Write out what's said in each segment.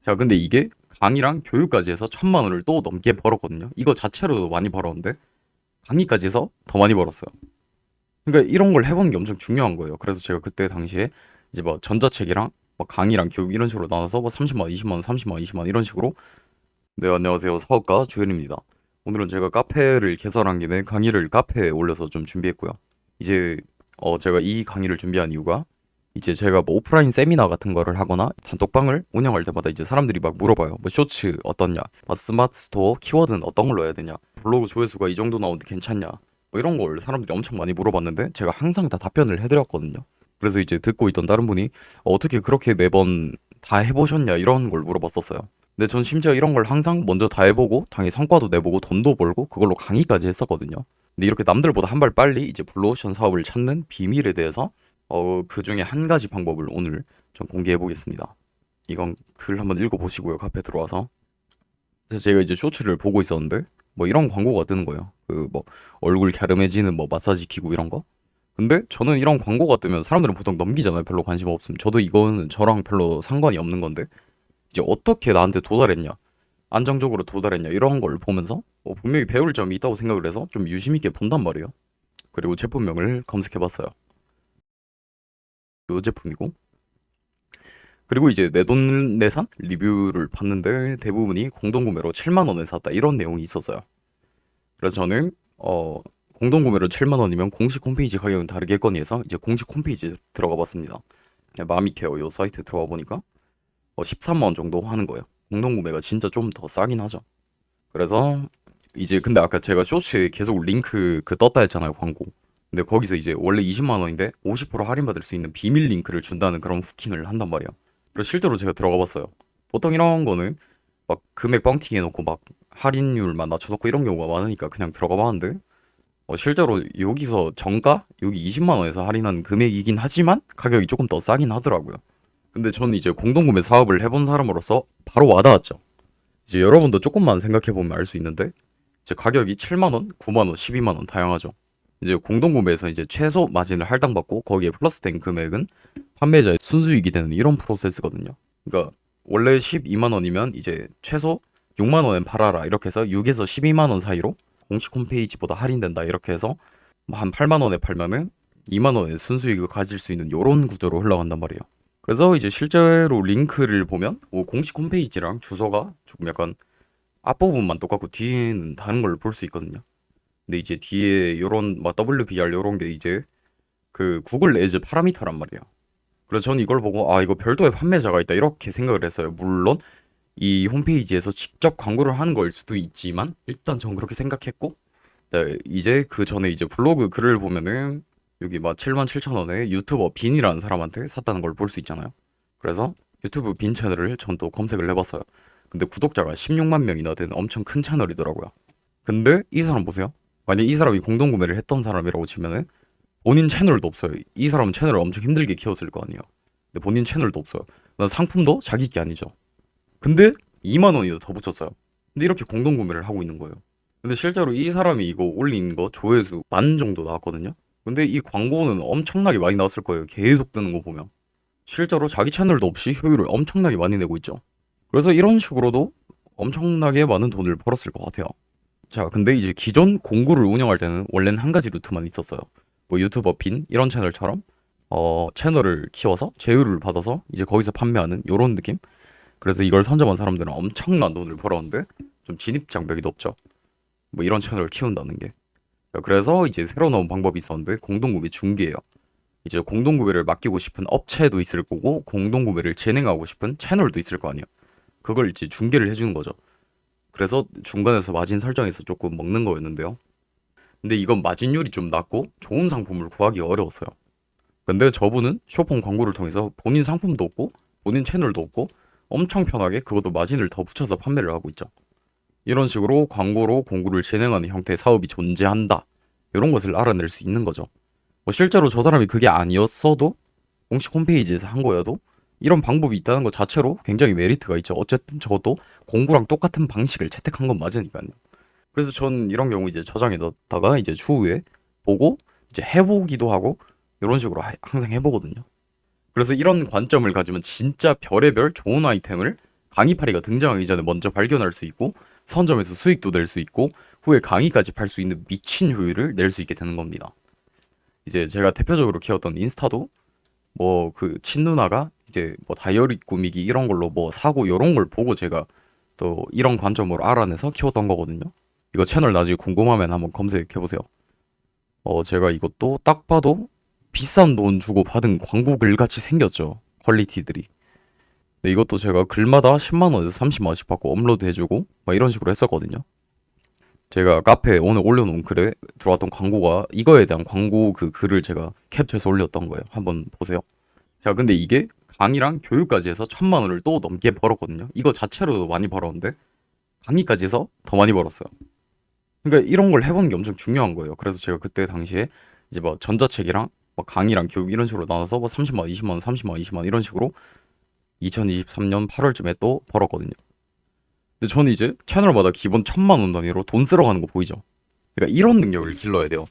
자, 근데 이게 강의랑 교육까지 해서 1,000만 원을 또 넘게 벌었거든요. 이거 자체로도 많이 벌었는데 강의까지 해서 더 많이 벌었어요. 그러니까 이런 걸 해보는 게 엄청 중요한 거예요. 그래서 제가 그때 당시에 이제 뭐 전자책이랑 뭐 강의랑 교육 이런 식으로 나눠서 뭐 30만 원, 20만 원, 30만 원, 20만 원 이런 식으로. 네, 안녕하세요. 사업가 주현입니다. 오늘은 제가 카페를 개설한 김에 강의를 카페에 올려서 좀 준비했고요. 이제 제가 이 강의를 준비한 이유가 이제 제가 뭐 오프라인 세미나 같은 거를 하거나 단톡방을 운영할 때마다 이제 사람들이 막 물어봐요. 뭐 쇼츠 어떻냐? 스마트 스토어 키워드는 어떤 걸로 해야 되냐? 블로그 조회수가 이 정도 나오는데 괜찮냐? 뭐 이런 걸 사람들이 엄청 많이 물어봤는데 제가 항상 다 답변을 해드렸거든요. 그래서 이제 듣고 있던 다른 분이 어떻게 그렇게 매번 다 해보셨냐 이런 걸 물어봤었어요. 근데 전 심지어 이런 걸 항상 먼저 다 해보고 당연히 성과도 내보고 돈도 벌고 그걸로 강의까지 했었거든요. 근데 이렇게 남들보다 한 발 빨리 이제 블루오션 사업을 찾는 비밀에 대해서 그 중에 한 가지 방법을 오늘 좀 공개해 보겠습니다. 이건 글 한번 읽어 보시고요. 카페 들어와서. 그래서 제가 이제 쇼츠를 보고 있었는데 뭐 이런 광고가 뜨는 거예요. 그 뭐 얼굴 갸름해지는 뭐 마사지 기구 이런 거. 근데 저는 이런 광고가 뜨면 사람들은 보통 넘기잖아요. 별로 관심 없음. 저도 이거는 저랑 별로 상관이 없는 건데 이제 어떻게 나한테 도달했냐, 안정적으로 도달했냐 이런 걸 보면서 분명히 배울 점이 있다고 생각을 해서 좀 유심 있게 본단 말이에요. 그리고 제품명을 검색해봤어요. 이 제품이고 그리고 이제 내돈내산 리뷰를 봤는데 대부분이 공동구매로 7만 원에 샀다 이런 내용이 있었어요. 그래서 저는 공동구매로 7만 원이면 공식 홈페이지 가격은 다르겠거니 해서 이제 공식 홈페이지에 들어가 봤습니다. 마미케어 요 사이트에 들어가 보니까 13만 원 정도 하는 거예요. 공동구매가 진짜 좀 더 싸긴 하죠. 그래서 이제 근데 아까 제가 쇼츠에 계속 링크 그 떴다 했잖아요, 광고. 근데 거기서 이제 원래 20만 원인데 50% 할인받을 수 있는 비밀 링크를 준다는 그런 후킹을 한단 말이야. 그래서 실제로 제가 들어가 봤어요. 보통 이런 거는 막 금액 뻥튀기 해놓고 막 할인율만 낮춰놓고 이런 경우가 많으니까 그냥 들어가 봤는데 실제로 여기서 정가? 여기 20만 원에서 할인한 금액이긴 하지만 가격이 조금 더 싸긴 하더라고요. 근데 저는 이제 공동구매 사업을 해본 사람으로서 바로 와닿았죠. 이제 여러분도 조금만 생각해보면 알 수 있는데 이제 가격이 7만 원, 9만 원, 12만 원 다양하죠. 이제 공동구매에서 이제 최소 마진을 할당받고 거기에 플러스된 금액은 판매자의 순수익이 되는 이런 프로세스거든요. 그러니까 원래 12만 원이면 이제 최소 6만 원엔 팔아라 이렇게 해서 6에서 12만 원 사이로 공식 홈페이지보다 할인된다 이렇게 해서 뭐한 8만 원에 팔면은 2만 원의 순수익을 가질 수 있는 요런 구조로 흘러간단 말이에요. 그래서 이제 실제로 링크를 보면 공식 홈페이지랑 주소가 조금 약간 앞부분만 똑같고 뒤에는 다른 걸 볼 수 있거든요. 근데 이제 뒤에 요런 막 WBR 요런 게 이제 그 구글 애즈 파라미터란 말이에요. 그래서 저는 이걸 보고 이거 별도의 판매자가 있다 이렇게 생각을 했어요. 물론 이 홈페이지에서 직접 광고를 하는 거일 수도 있지만 일단 전 그렇게 생각했고 네, 이제 그 전에 이제 블로그 글을 보면은 여기 막 7만 7천 원에 유튜버 빈이라는 사람한테 샀다는 걸 볼 수 있잖아요. 그래서 유튜브 빈 채널을 전 또 검색을 해봤어요. 근데 구독자가 16만 명이나 되는 엄청 큰 채널이더라고요. 근데 이 사람 보세요. 만약 이 사람이 공동구매를 했던 사람이라고 치면은 본인 채널도 없어요. 이 사람은 채널을 엄청 힘들게 키웠을 거 아니에요. 근데 본인 채널도 없어요. 난 상품도 자기 게 아니죠. 근데 2만 원이나 더 붙였어요. 근데 이렇게 공동구매를 하고 있는 거예요. 근데 실제로 이 사람이 이거 올린 거 조회수 10,000 정도 나왔거든요. 근데 이 광고는 엄청나게 많이 나왔을 거예요. 계속 뜨는 거 보면. 실제로 자기 채널도 없이 효율을 엄청나게 많이 내고 있죠. 그래서 이런 식으로도 엄청나게 많은 돈을 벌었을 것 같아요. 자, 근데 이제 기존 공구를 운영할 때는 원래는 한 가지 루트만 있었어요. 뭐 유튜버 빈 이런 채널처럼 채널을 키워서 제휴를 받아서 이제 거기서 판매하는 요런 느낌. 그래서 이걸 선점한 사람들은 엄청난 돈을 벌었는데 좀 진입 장벽이 높죠. 뭐 이런 채널을 키운다는 게. 그래서 이제 새로 나온 방법이 있었는데 공동구매 중개예요. 이제 공동구매를 맡기고 싶은 업체도 있을 거고 공동구매를 진행하고 싶은 채널도 있을 거 아니에요. 그걸 이제 중개를 해주는 거죠. 그래서 중간에서 마진 설정해서 조금 먹는 거였는데요. 근데 이건 마진율이 좀 낮고 좋은 상품을 구하기가 어려웠어요. 근데 저분은 쇼폼 광고를 통해서 본인 상품도 없고 본인 채널도 없고 엄청 편하게 그것도 마진을 더 붙여서 판매를 하고 있죠. 이런 식으로 광고로 공구를 진행하는 형태의 사업이 존재한다. 이런 것을 알아낼 수 있는 거죠. 뭐 실제로 저 사람이 그게 아니었어도 공식 홈페이지에서 한 거여도 이런 방법이 있다는 것 자체로 굉장히 메리트가 있죠. 어쨌든 저것도 공구랑 똑같은 방식을 채택한 건 맞으니까요. 그래서 전 이런 경우 이제 저장해 놨다가 이제 추후에 보고 이제 해보기도 하고 이런 식으로 항상 해보거든요. 그래서 이런 관점을 가지면 진짜 별의별 좋은 아이템을 강의파리가 등장하기 전에 먼저 발견할 수 있고 선점에서 수익도 낼 수 있고 후에 강의까지 팔 수 있는 미친 효율을 낼 수 있게 되는 겁니다. 이제 제가 대표적으로 키웠던 인스타도 뭐 그 친누나가 이제 뭐 다이어리 꾸미기 이런 걸로 뭐 사고 이런 걸 보고 제가 또 이런 관점으로 알아내서 키웠던 거거든요. 이거 채널 나중에 궁금하면 한번 검색해 보세요. 제가 이것도 딱 봐도 비싼 돈 주고 받은 광고 글 같이 생겼죠. 퀄리티들이. 근데 이것도 제가 글마다 10만 원에서 30만 원씩 받고 업로드 해주고 막 이런 식으로 했었거든요. 제가 카페에 오늘 올려놓은 글에 들어왔던 광고가 이거에 대한 광고 그 글을 제가 캡처해서 올렸던 거예요. 한번 보세요. 자, 근데 이게 강의랑 교육까지 해서 1000만 원을 또 넘게 벌었거든요. 이거 자체로도 많이 벌었는데 강의까지 해서 더 많이 벌었어요. 그러니까 이런 걸 해보는 게 엄청 중요한 거예요. 그래서 제가 그때 당시에 이제 뭐 전자책이랑 뭐 강의랑 교육 이런 식으로 나눠서 뭐 30만 원, 20만 원, 30만 원, 20만 원 이런 식으로 2023년 8월쯤에 또 벌었거든요. 근데 저는 이제 채널마다 기본 1000만 원 단위로 돈 쓸어 가는 거 보이죠? 그러니까 이런 능력을 길러야 돼요.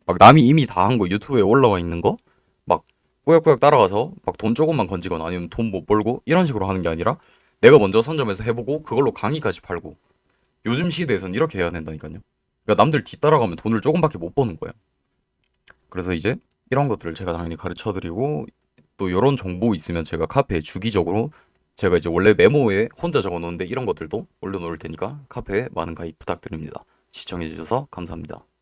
막 남이 이미 다 한 거 유튜브에 올라와 있는 거 막 꾸역꾸역 따라가서 막 돈 조금만 건지거나 아니면 돈 못 벌고 이런 식으로 하는 게 아니라 내가 먼저 선점해서 해보고 그걸로 강의까지 팔고 요즘 시대에선 이렇게 해야 된다니까요. 그러니까 남들 뒤따라가면 돈을 조금밖에 못 버는 거예요. 그래서 이제 이런 것들을 제가 당연히 가르쳐 드리고 또 이런 정보 있으면 제가 카페에 주기적으로 제가 이제 원래 메모에 혼자 적어 놓는데 이런 것들도 올려놓을 테니까 카페에 많은 가입 부탁드립니다. 시청해주셔서 감사합니다.